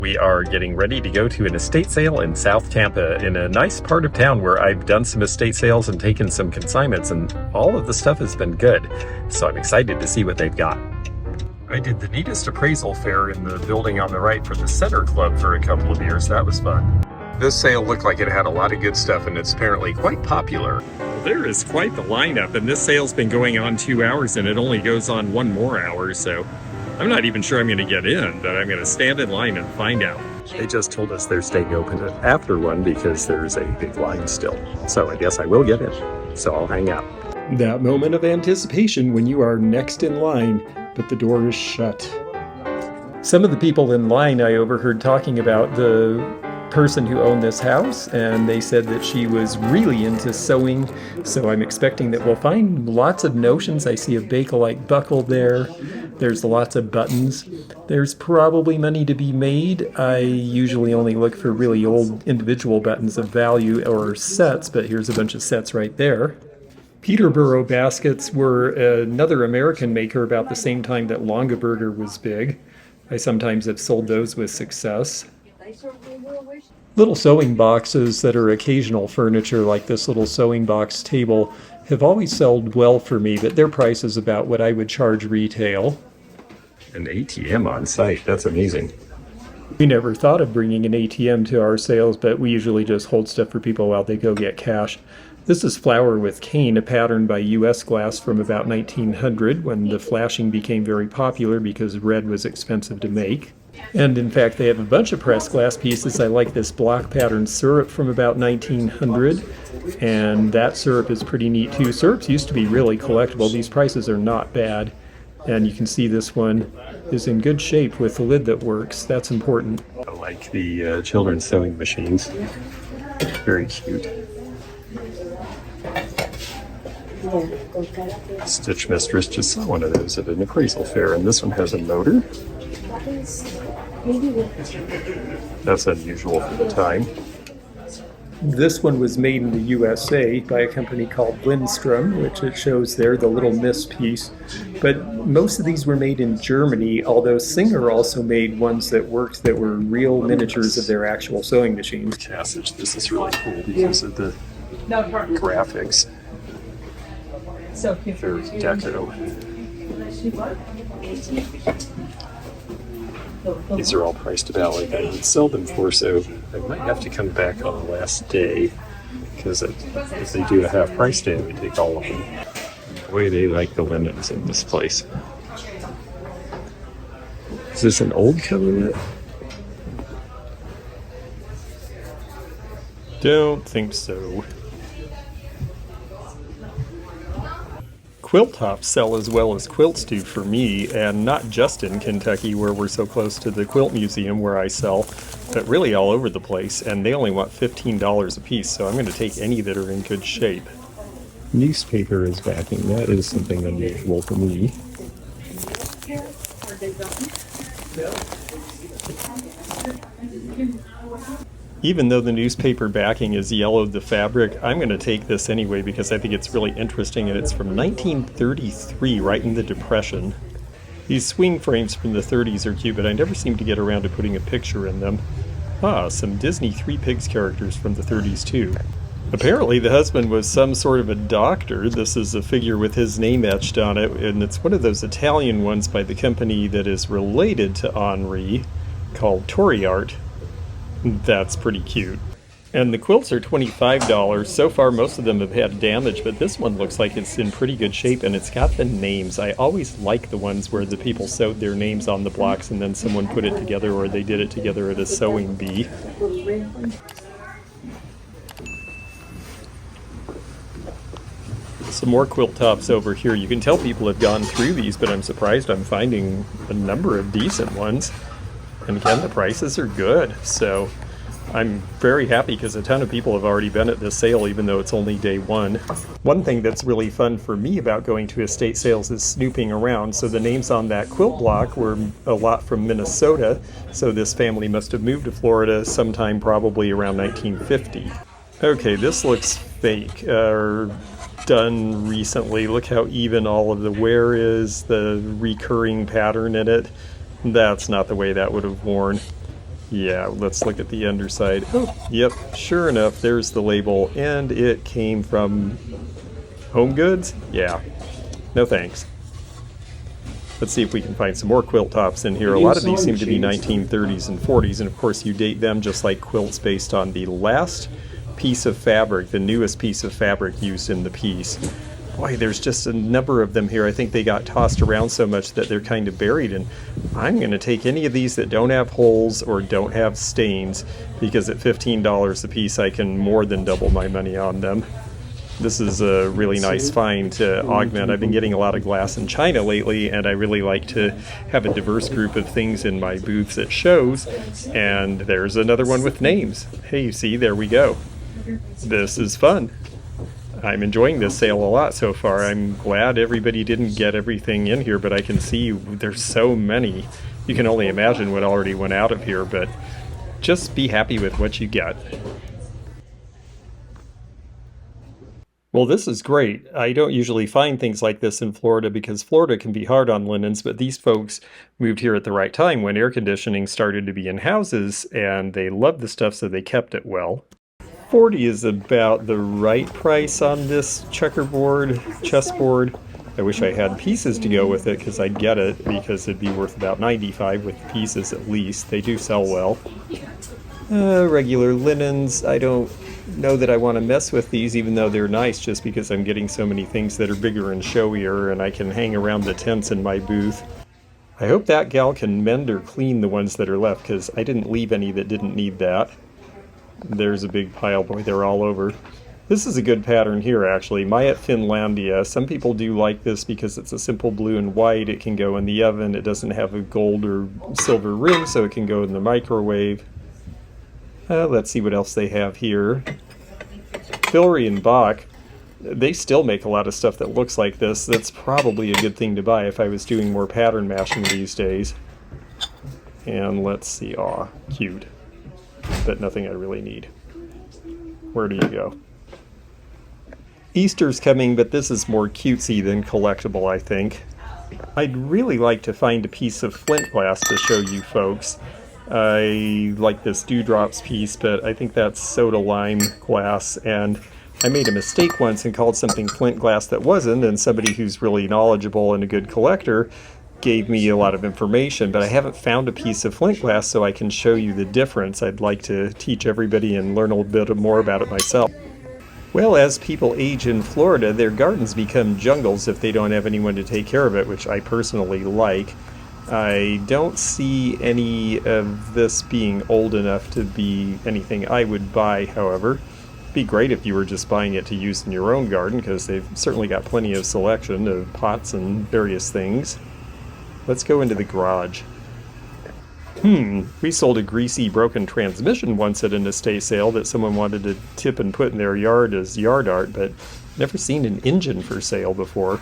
We are getting ready to go to an estate sale in South Tampa in a nice part of town where I've done some estate sales and taken some consignments, and all of the stuff has been good. So I'm excited to see what they've got. I did the neatest appraisal fair in the building on the right for the Center Club for a couple of years. That was fun. This sale looked like it had a lot of good stuff, and it's apparently quite popular. Well, there is quite the lineup, and this sale's been going on 2 hours, and it only goes on 1 more hour, so I'm not even sure I'm going to get in, but I'm going to stand in line and find out. They just told us they're staying open after 1 because there's a big line still. So I guess I will get in, so I'll hang out. That moment of anticipation when you are next in line, but the door is shut. Some of the people in line I overheard talking about the person who owned this house, and they said that she was really into sewing, so I'm expecting that we'll find lots of notions. I see a Bakelite buckle there. There's lots of buttons. There's probably money to be made. I usually only look for really old individual buttons of value or sets, but here's a bunch of sets right there. Peterborough baskets were another American maker about the same time that Longaberger was big. I sometimes have sold those with success. Little sewing boxes that are occasional furniture, like this little sewing box table, have always sold well for me, but their price is about what I would charge retail. An ATM on site, that's amazing. We never thought of bringing an ATM to our sales, but we usually just hold stuff for people while they go get cash. This is Flower with Cane, a pattern by U.S. Glass from about 1900, when the flashing became very popular because red was expensive to make. And in fact, they have a bunch of pressed glass pieces. I like this block pattern syrup from about 1900, and that syrup is pretty neat too. Syrups used to be really collectible. These prices are not bad. And you can see this one is in good shape with the lid that works. That's important. I like the children's sewing machines. Very cute. Stitch Mistress just saw one of those at an appraisal fair, and this one has a motor. That's unusual for the time. This one was made in the USA by a company called Lindstrom, which it shows there, the Little Miss piece. But most of these were made in Germany, although Singer also made ones that worked that were real miniatures of their actual sewing machines. Passage. This is really cool because of the graphics. So cute. They're deco. These are all priced about like I would sell them for, so I might have to come back on the last day because if they do a half price day, we take all of them. The way they like the linens in this place. Is this an old cover? Don't think so. Quilt tops sell as well as quilts do for me, and not just in Kentucky where we're so close to the Quilt Museum where I sell, but really all over the place, and they only want $15 a piece, so I'm going to take any that are in good shape. Newspaper is backing. That is something unusual for me. Even though the newspaper backing has yellowed the fabric, I'm going to take this anyway because I think it's really interesting, and it's from 1933, right in the Depression. These swing frames from the 30s are cute, but I never seem to get around to putting a picture in them. Ah, some Disney Three Pigs characters from the 30s too. Apparently the husband was some sort of a doctor. This is a figure with his name etched on it, and it's one of those Italian ones by the company that is related to Henri, called Toriart. That's pretty cute. And the quilts are $25. So far most of them have had damage, but this one looks like it's in pretty good shape, and it's got the names. I always like the ones where the people sewed their names on the blocks and then someone put it together, or they did it together at a sewing bee. Some more quilt tops over here. You can tell people have gone through these, but I'm surprised I'm finding a number of decent ones. And again, the prices are good, so I'm very happy because a ton of people have already been at this sale, even though it's only day 1. One thing that's really fun for me about going to estate sales is snooping around. So the names on that quilt block were a lot from Minnesota, so this family must have moved to Florida sometime probably around 1950. Okay, this looks fake, or done recently. Look how even all of the wear is, the recurring pattern in it. That's not the way that would have worn. Yeah, let's look at the underside. Oh, yep, sure enough, there's the label, and it came from Home Goods? Yeah, no thanks. Let's see if we can find some more quilt tops in here. A lot of these seem to be 1930s and 40s, and of course you date them just like quilts based on the last piece of fabric, the newest piece of fabric used in the piece. Boy, there's just a number of them here. I think they got tossed around so much that they're kind of buried, and I'm going to take any of these that don't have holes or don't have stains, because at $15 a piece I can more than double my money on them. This is a really nice find to augment. I've been getting a lot of glass in China lately, and I really like to have a diverse group of things in my booths at shows, and there's another one with names. Hey, you see, there we go. This is fun. I'm enjoying this sale a lot so far. I'm glad everybody didn't get everything in here, but I can see there's so many. You can only imagine what already went out of here, but just be happy with what you get. Well, this is great. I don't usually find things like this in Florida because Florida can be hard on linens, but these folks moved here at the right time when air conditioning started to be in houses, and they loved the stuff, so they kept it well. $40 is about the right price on this chessboard. I wish I had pieces to go with it because I'd get it, because it'd be worth about $95 with the pieces at least. They do sell well. Regular linens, I don't know that I want to mess with these, even though they're nice, just because I'm getting so many things that are bigger and showier, and I can hang around the tents in my booth. I hope that gal can mend or clean the ones that are left, because I didn't leave any that didn't need that. There's a big pile. Boy, they're all over. This is a good pattern here, actually. Maya Finlandia. Some people do like this because it's a simple blue and white. It can go in the oven. It doesn't have a gold or silver rim, so it can go in the microwave. Let's see what else they have here. Filry and Bach. They still make a lot of stuff that looks like this. That's probably a good thing to buy if I was doing more pattern mashing these days. And let's see. Aw, cute. But nothing I really need. Where do you go? Easter's coming, but this is more cutesy than collectible, I think. I'd really like to find a piece of flint glass to show you folks. I like this Dewdrops piece, but I think that's soda lime glass, and I made a mistake once and called something flint glass that wasn't, and somebody who's really knowledgeable and a good collector gave me a lot of information, but I haven't found a piece of flint glass so I can show you the difference. I'd like to teach everybody and learn a little bit more about it myself. Well, as people age in Florida, their gardens become jungles if they don't have anyone to take care of it, which I personally like. I don't see any of this being old enough to be anything I would buy, however. It'd be great if you were just buying it to use in your own garden, because they've certainly got plenty of selection of pots and various things. Let's go into the garage. We sold a greasy, broken transmission once at an estate sale that someone wanted to tip and put in their yard as yard art, but never seen an engine for sale before.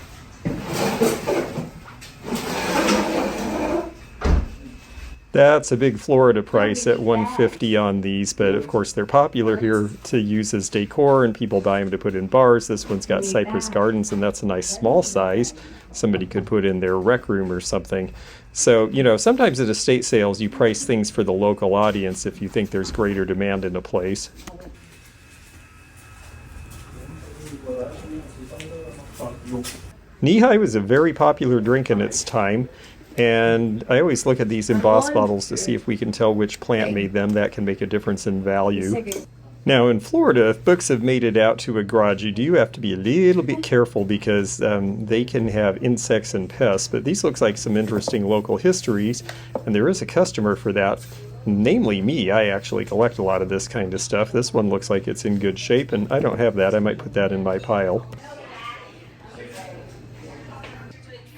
That's a big Florida price at $150 on these, but of course they're popular here to use as decor, and people buy them to put in bars. This one's got cypress gardens, and that's a nice small size. Somebody could put in their rec room or something. So, you know, sometimes at estate sales you price things for the local audience if you think there's greater demand in a place. Nehi was a very popular drink in its time. And I always look at these embossed bottles to see if we can tell which plant made them. That can make a difference in value. Now in Florida, if books have made it out to a garage, you do have to be a little bit careful because they can have insects and pests. But these looks like some interesting local histories, and there is a customer for that. Namely me. I actually collect a lot of this kind of stuff. This one looks like it's in good shape, and I don't have that. I might put that in my pile.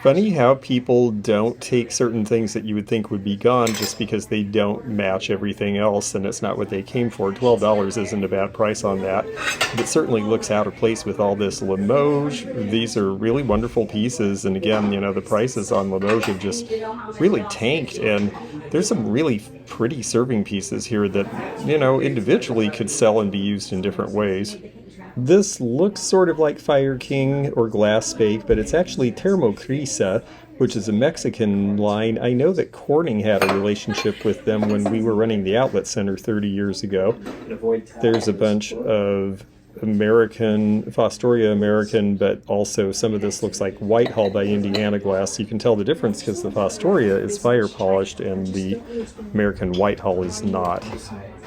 Funny how people don't take certain things that you would think would be gone just because they don't match everything else and it's not what they came for. $12 isn't a bad price on that. But it certainly looks out of place with all this Limoges. These are really wonderful pieces, and again, you know, the prices on Limoges have just really tanked, and there's some really pretty serving pieces here that, you know, individually could sell and be used in different ways. This looks sort of like Fire King or Glass Spake, but it's actually Thermokrisa, which is a Mexican line. I know that Corning had a relationship with them when we were running the outlet center 30 years ago. There's a bunch of American, Fostoria American, but also some of this looks like Whitehall by Indiana glass. You can tell the difference because the Fostoria is fire polished and the American Whitehall is not,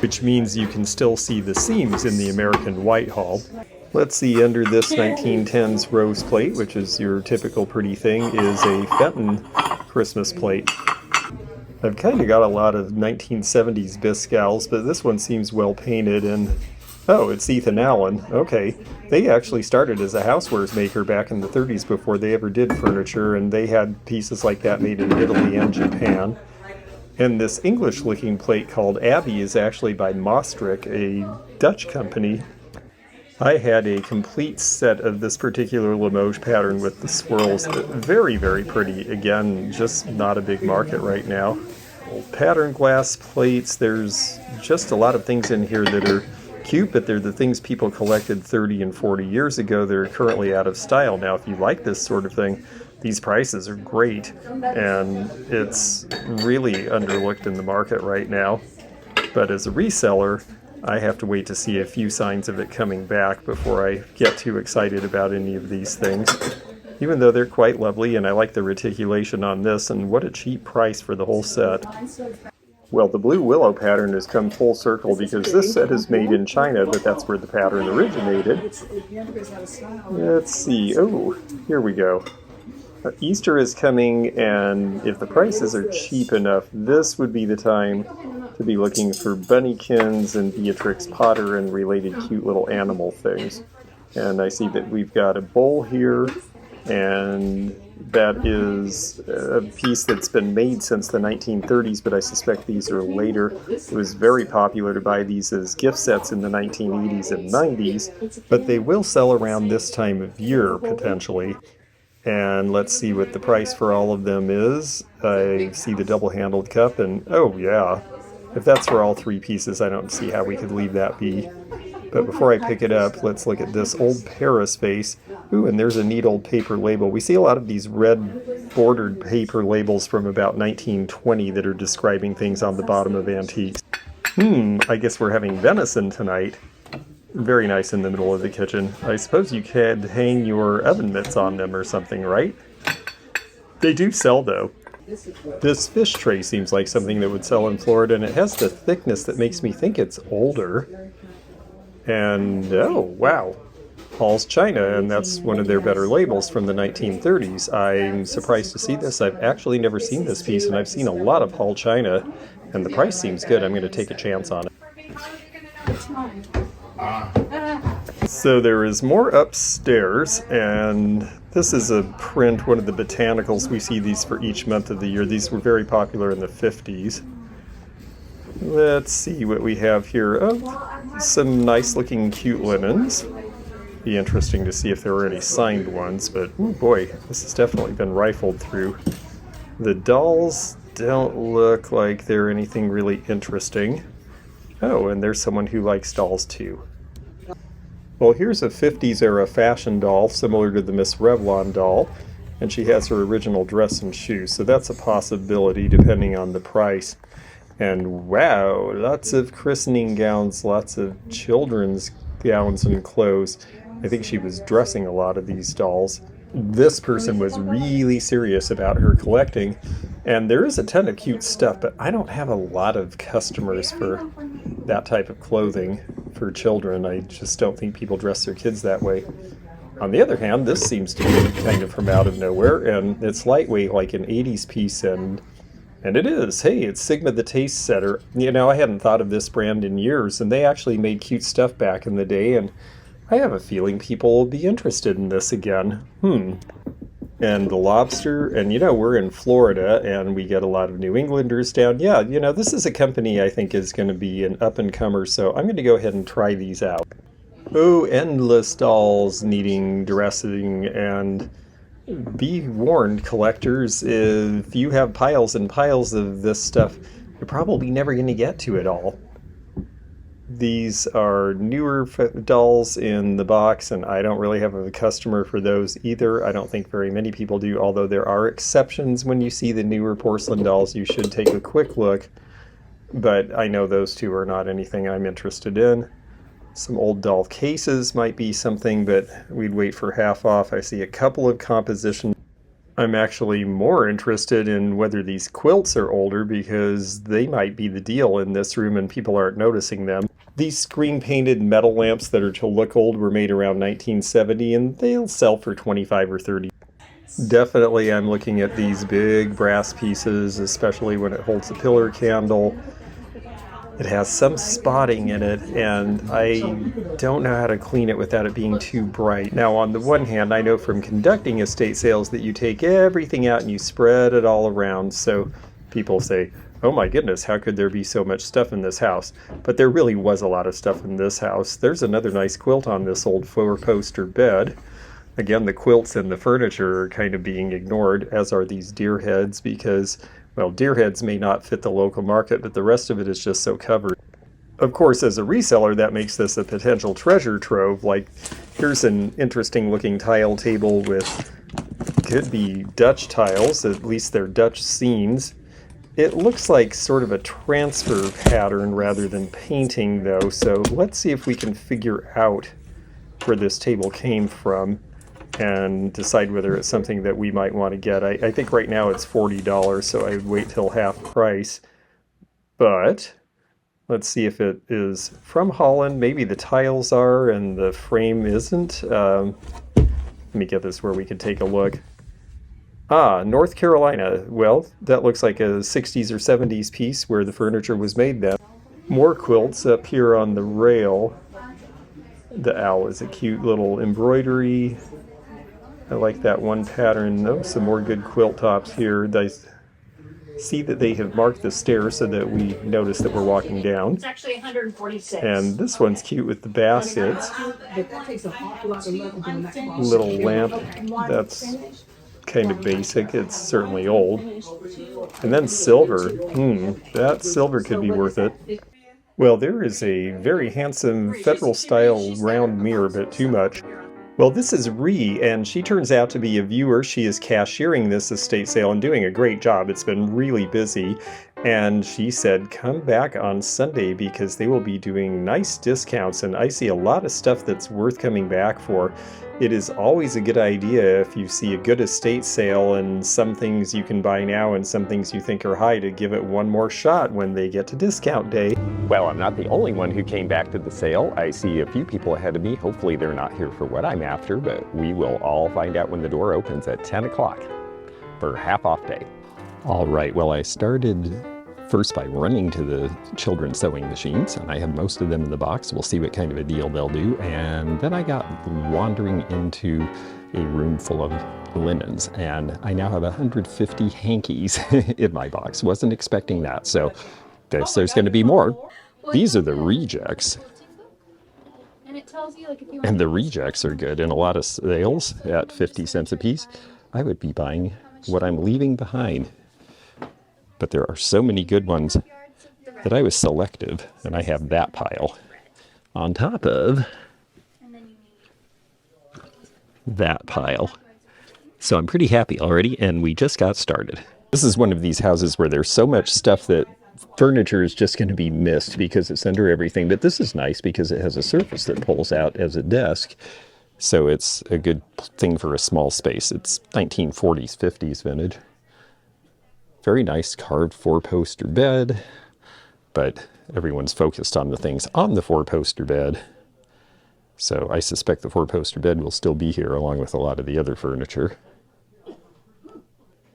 which means you can still see the seams in the American Whitehall. Let's see, under this 1910s rose plate, which is your typical pretty thing, is a Fenton Christmas plate. I've kind of got a lot of 1970s Biscals, but this one seems well painted, and oh, it's Ethan Allen. Okay. They actually started as a housewares maker back in the 30s before they ever did furniture, and they had pieces like that made in Italy and Japan. And this English-looking plate called Abbey is actually by Maastricht, a Dutch company. I had a complete set of this particular Limoges pattern with the swirls. Very, very pretty. Again, just not a big market right now. Pattern glass plates, there's just a lot of things in here that are cute, but they're the things people collected 30 and 40 years ago. They're currently out of style now. If you like this sort of thing, these prices are great, and it's really underlooked in the market right now. But as a reseller, I have to wait to see a few signs of it coming back before I get too excited about any of these things. Even though they're quite lovely, and I like the reticulation on this, and what a cheap price for the whole set. Well, the Blue Willow pattern has come full circle because this set is made in China, but that's where the pattern originated. Let's see. Oh, here we go. Easter is coming, and if the prices are cheap enough, this would be the time to be looking for bunnykins and Beatrix Potter and related cute little animal things. And I see that we've got a bowl here, and that is a piece that's been made since the 1930s, but I suspect these are later. It was very popular to buy these as gift sets in the 1980s and 90s, but they will sell around this time of year, potentially. And let's see what the price for all of them is. I see the double-handled cup, and oh yeah, if that's for all three pieces, I don't see how we could leave that be. But before I pick it up, let's look at this old Paris vase. Ooh, and there's a neat old paper label. We see a lot of these red bordered paper labels from about 1920 that are describing things on the bottom of antiques. I guess we're having venison tonight. Very nice in the middle of the kitchen. I suppose you could hang your oven mitts on them or something, right? They do sell, though. This fish tray seems like something that would sell in Florida, and it has the thickness that makes me think it's older. And, oh, wow. Hall's China, and that's one of their better labels from the 1930s. I'm surprised to see this. I've actually never seen this piece, and I've seen a lot of Hall China, and the price seems good. I'm going to take a chance on it. So there is more upstairs, and this is a print, one of the botanicals. We see these for each month of the year. These were very popular in the 50s. Let's see what we have here. Oh, some nice looking cute linens. Be interesting to see if there were any signed ones, but oh boy, this has definitely been rifled through. The dolls don't look like they're anything really interesting. Oh, and there's someone who likes dolls too. Well, here's a 50s era fashion doll similar to the Miss Revlon doll, and she has her original dress and shoes, so that's a possibility depending on the price. And wow, lots of christening gowns, lots of children's gowns and clothes. I think she was dressing a lot of these dolls. This person was really serious about her collecting, and there is a ton of cute stuff, but I don't have a lot of customers for that type of clothing for children. I just don't think people dress their kids that way. On the other hand, this seems to be kind of from out of nowhere, and it's lightweight like an 80s piece, and it is. Hey, it's Sigma the Taste Setter. You know, I hadn't thought of this brand in years, and they actually made cute stuff back in the day, and I have a feeling people will be interested in this again. And the lobster, and you know, we're in Florida, and we get a lot of New Englanders down. Yeah, you know, this is a company I think is going to be an up-and-comer, so I'm going to go ahead and try these out. Oh, endless dolls needing dressing, and be warned, collectors, if you have piles and piles of this stuff, you're probably never going to get to it all. These are newer dolls in the box, and I don't really have a customer for those either. I don't think very many people do, although there are exceptions. When you see the newer porcelain dolls, you should take a quick look. But I know those two are not anything I'm interested in. Some old doll cases might be something, but we'd wait for half off. I see a couple of compositions. I'm actually more interested in whether these quilts are older because they might be the deal in this room and people aren't noticing them. These screen-painted metal lamps that are to look old were made around 1970 and they'll sell for 25 or 30. Definitely I'm looking at these big brass pieces, especially when it holds a pillar candle. It has some spotting in it, and I don't know how to clean it without it being too bright. Now, on the one hand, I know from conducting estate sales that you take everything out and you spread it all around, so people say, oh my goodness, how could there be so much stuff in this house? But there really was a lot of stuff in this house. There's another nice quilt on this old four-poster bed. Again, the quilts and the furniture are kind of being ignored, as are these deer heads, because well, deer heads may not fit the local market, but the rest of it is just so covered. Of course, as a reseller, that makes this a potential treasure trove. Like, here's an interesting looking tile table with, could be Dutch tiles, at least they're Dutch scenes. It looks like sort of a transfer pattern rather than painting, though, so let's see if we can figure out where this table came from and decide whether it's something that we might want to get. I think right now it's $40, so I would wait till half price. But let's see if it is from Holland. Maybe the tiles are and the frame isn't. Let me get this where we can take a look. Ah, North Carolina. Well, that looks like a 60s or 70s piece where the furniture was made then. More quilts up here on the rail. The owl is a cute little embroidery. I like that one pattern though. Some more good quilt tops here. I see that they have marked the stairs so that we notice that we're walking down. It's actually 146. And this one's cute with the baskets. Little lamp. That's kind of basic. It's certainly old. And then silver. That silver could be worth it. Well, there is a very handsome Federal style round mirror, but too much. Well, this is Ree, and she turns out to be a viewer. She is cashiering this estate sale and doing a great job. It's been really busy. And she said, come back on Sunday because they will be doing nice discounts. And I see a lot of stuff that's worth coming back for. It is always a good idea if you see a good estate sale and some things you can buy now and some things you think are high to give it one more shot when they get to discount day. Well, I'm not the only one who came back to the sale. I see a few people ahead of me. Hopefully they're not here for what I'm after, but we will all find out when the door opens at 10 o'clock for half off day. All right, well, I started first by running to the children's sewing machines, and I have most of them in the box. We'll see what kind of a deal they'll do. And then I got wandering into a room full of linens, and I now have 150 hankies in my box. Wasn't expecting that, so guess there's going to be more. These are the rejects. And the rejects are good in a lot of sales at 50 cents a piece. I would be buying what I'm leaving behind. But there are so many good ones that I was selective, and I have that pile on top of that pile. So I'm pretty happy already, and we just got started. This is one of these houses where there's so much stuff that furniture is just going to be missed because it's under everything. But this is nice because it has a surface that pulls out as a desk. So it's a good thing for a small space. It's 1940s, 50s vintage. Very nice carved four-poster bed, but everyone's focused on the things on the four-poster bed. So I suspect the four-poster bed will still be here along with a lot of the other furniture.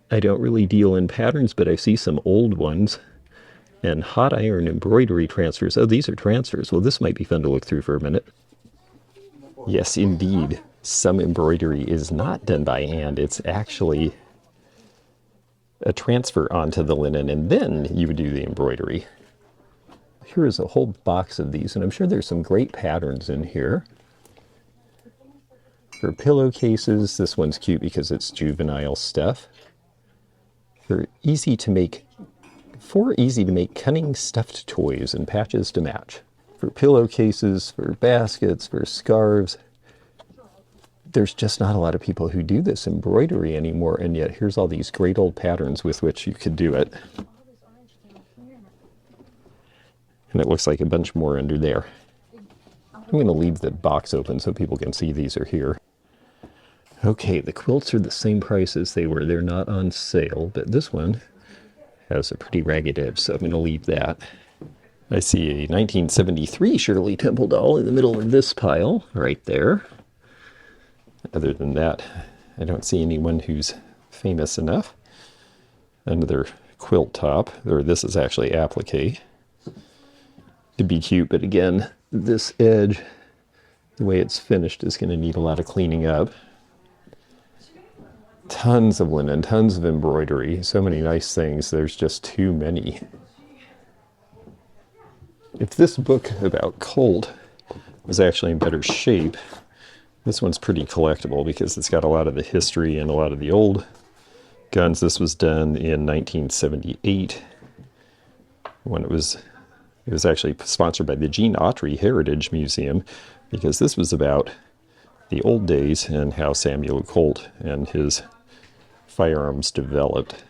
I don't really deal in patterns, but I see some old ones. And hot iron embroidery transfers. Oh, these are transfers. Well, this might be fun to look through for a minute. Yes, indeed. Some embroidery is not done by hand. It's actually a transfer onto the linen, and then you would do the embroidery. Here is a whole box of these, and I'm sure there's some great patterns in here. For pillowcases, this one's cute because it's juvenile stuff. They're easy to make, 4 easy to make cunning stuffed toys and patches to match. for pillowcases, for baskets, for scarves. There's just not a lot of people who do this embroidery anymore, and yet here's all these great old patterns with which you could do it. And it looks like a bunch more under there. I'm going to leave the box open so people can see these are here. Okay, the quilts are the same price as they were. They're not on sale, but this one has a pretty ragged edge, so I'm going to leave that. I see a 1973 Shirley Temple doll in the middle of this pile, right there. Other than that, I don't see anyone who's famous enough. Another quilt top, or this is actually applique, to be cute, but again, this edge, the way it's finished, is going to need a lot of cleaning up. Tons of linen, tons of embroidery, so many nice things. There's just too many. If this book about Colt was actually in better shape, this one's pretty collectible because it's got a lot of the history and a lot of the old guns. This was done in 1978 when it was actually sponsored by the Gene Autry Heritage Museum, because this was about the old days and how Samuel Colt and his firearms developed.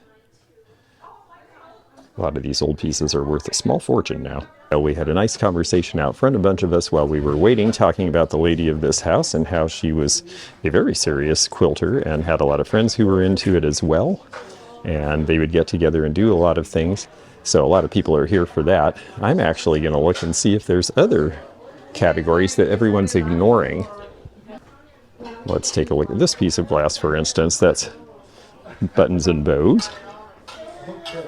A lot of these old pieces are worth a small fortune now. We had a nice conversation out front, a bunch of us, while we were waiting, talking about the lady of this house and how she was a very serious quilter and had a lot of friends who were into it as well. And they would get together and do a lot of things. So a lot of people are here for that. I'm actually going to look and see if there's other categories that everyone's ignoring. Let's take a look at this piece of glass, for instance. That's buttons and bows.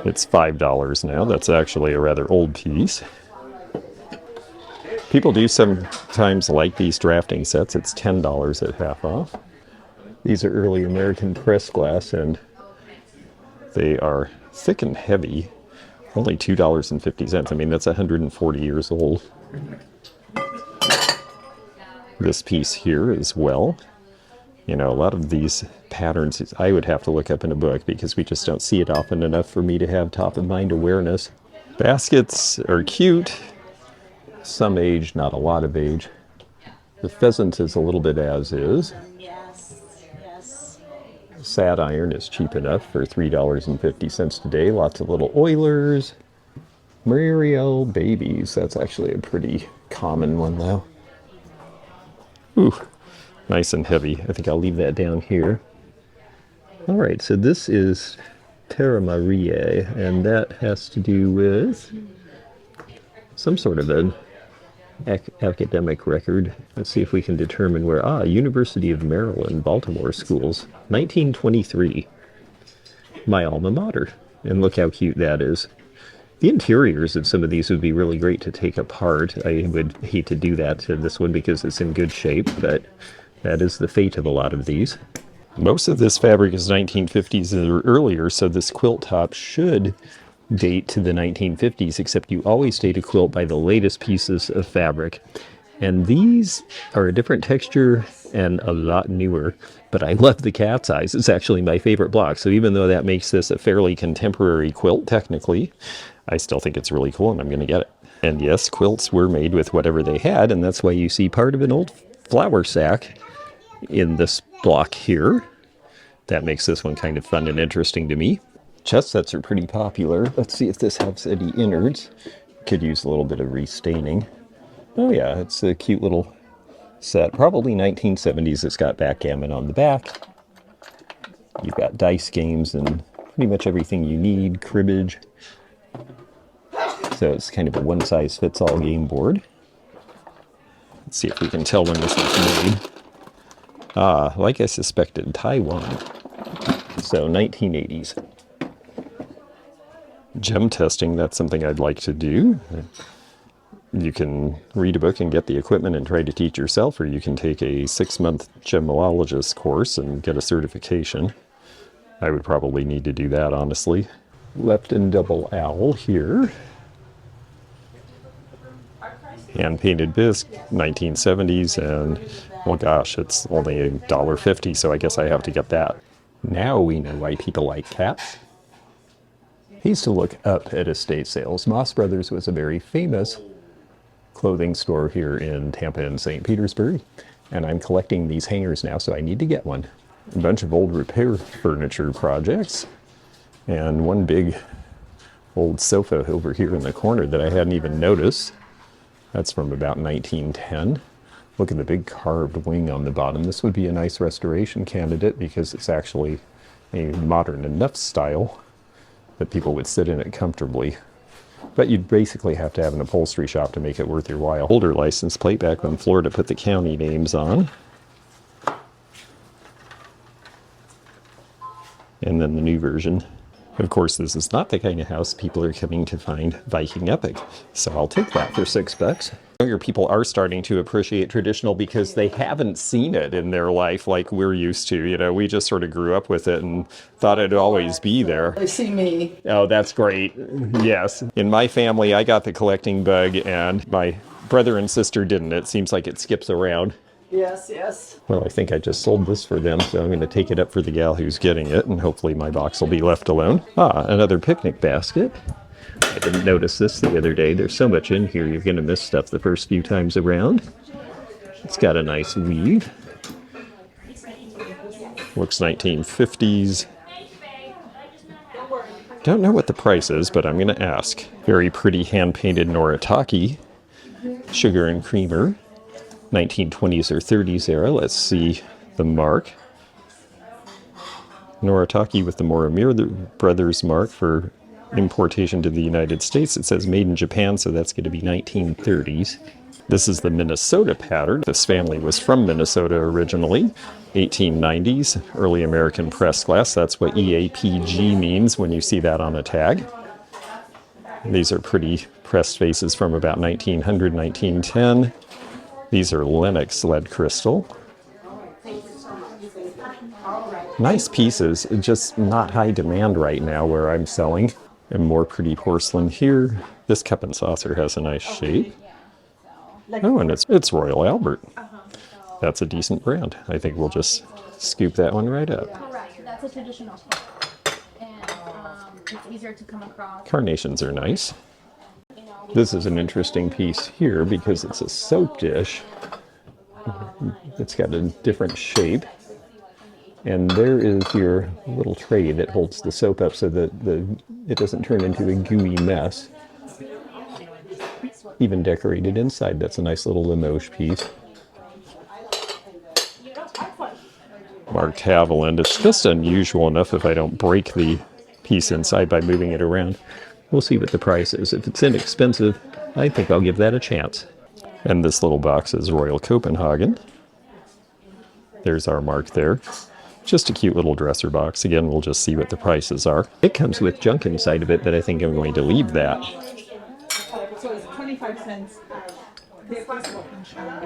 It's $5 now. That's actually a rather old piece. People do sometimes like these drafting sets. It's $10 at half off. These are early American press glass, and they are thick and heavy. Only $2.50. I mean, that's 140 years old. This piece here as well. You know, a lot of these patterns I would have to look up in a book because we just don't see it often enough for me to have top of mind awareness. Baskets are cute. Some age, not a lot of age. The pheasant is a little bit as is. Yes. Sad iron is cheap enough for $3.50 today. Lots of little Oilers. Muriel babies. That's actually a pretty common one though. Ooh, nice and heavy. I think I'll leave that down here. All right, so this is Terra Marie, and that has to do with some sort of an academic record. Let's see if we can determine where. University of Maryland, Baltimore Schools, 1923. My alma mater. And look how cute that is. The interiors of some of these would be really great to take apart. I would hate to do that to this one because it's in good shape, but that is the fate of a lot of these. Most of this fabric is 1950s or earlier, so this quilt top should date to the 1950s, except you always date a quilt by the latest pieces of fabric. And these are a different texture and a lot newer, but I love the cat's eyes. It's actually my favorite block. So even though that makes this a fairly contemporary quilt, technically, I still think it's really cool and I'm going to get it. And yes, quilts were made with whatever they had, and that's why you see part of an old flour sack in this block here. That makes this one kind of fun and interesting to me. Chest sets are pretty popular. Let's see if this has any innards. Could use a little bit of restaining. Oh yeah, it's a cute little set. Probably 1970s. It's got backgammon on the back. You've got dice games and pretty much everything you need. Cribbage. So it's kind of a one-size-fits-all game board. Let's see if we can tell when this was made. Like I suspected, Taiwan. So 1980s. Gem testing, that's something I'd like to do. You can read a book and get the equipment and try to teach yourself, or you can take a 6-month gemologist course and get a certification. I would probably need to do that, honestly. Lepton Double Owl here. Hand-painted bisque, 1970s, and, well gosh, it's only $1.50, so I guess I have to get that. Now we know why people like cats. I used to look up at estate sales. Moss Brothers was a very famous clothing store here in Tampa and St. Petersburg. And I'm collecting these hangers now, so I need to get one. A bunch of old repair furniture projects. And one big old sofa over here in the corner that I hadn't even noticed. That's from about 1910. Look at the big carved wing on the bottom. This would be a nice restoration candidate because it's actually a modern enough style that people would sit in it comfortably. But you'd basically have to have an upholstery shop to make it worth your while. Older license plate back when Florida put the county names on. And then the new version. Of course, this is not the kind of house people are coming to find Viking Epic. So I'll take that for $6. Younger people are starting to appreciate traditional because they haven't seen it in their life like we're used to. You know, we just sort of grew up with it and thought it'd always be there. They see me. Oh, that's great. Yes. In my family, I got the collecting bug and my brother and sister didn't. It seems like it skips around. Yes, yes. Well, I think I just sold this for them, so I'm going to take it up for the gal who's getting it, and hopefully my box will be left alone. Ah, another picnic basket. I didn't notice this the other day. There's so much in here, you're going to miss stuff the first few times around. It's got a nice weave. Looks 1950s. Don't know what the price is, but I'm going to ask. Very pretty hand-painted Noritake. Sugar and creamer. 1920s or 30s era. Let's see the mark. Noritake with the Morimura Brothers mark for importation to the United States. It says made in Japan, so that's going to be 1930s. This is the Minnesota pattern. This family was from Minnesota originally. 1890s, early American press glass. That's what EAPG means when you see that on a tag. These are pretty pressed faces from about 1900, 1910. These are Lenox lead crystal. Nice pieces, just not high demand right now where I'm selling. And more pretty porcelain here. This cup and saucer has a nice shape. Oh, and it's Royal Albert. That's a decent brand. I think we'll just scoop that one right up. Correct. That's a traditional and it's easier to come across. Carnations are nice. This is an interesting piece here because it's a soap dish. It's got a different shape. And there is your little tray that holds the soap up so that it doesn't turn into a gooey mess. Even decorated inside. That's a nice little Limoges piece. Marked Haviland. It's just unusual enough if I don't break the piece inside by moving it around. We'll see what the price is. If it's inexpensive, I think I'll give that a chance. And this little box is Royal Copenhagen. There's our mark there. Just a cute little dresser box. Again, we'll just see what the prices are. It comes with junk inside of it, but I think I'm going to leave that. So it's 25 cents.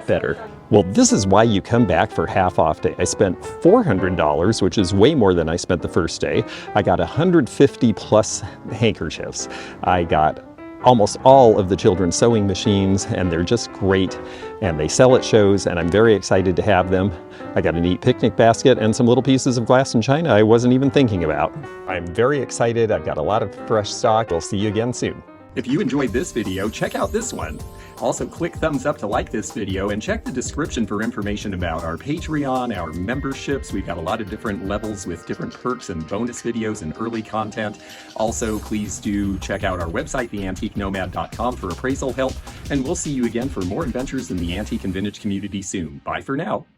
Better. Well, this is why you come back for half off day. I spent $400, which is way more than I spent the first day. I got 150 plus handkerchiefs. I got almost all of the children's sewing machines, and they're just great. And they sell at shows, and I'm very excited to have them. I got a neat picnic basket and some little pieces of glass and china I wasn't even thinking about. I'm very excited. I've got a lot of fresh stock. We'll see you again soon. If you enjoyed this video, check out this one. Also, click thumbs up to like this video and check the description for information about our Patreon, our memberships. We've got a lot of different levels with different perks and bonus videos and early content. Also, please do check out our website, theantiquenomad.com, for appraisal help. And we'll see you again for more adventures in the antique and vintage community soon. Bye for now.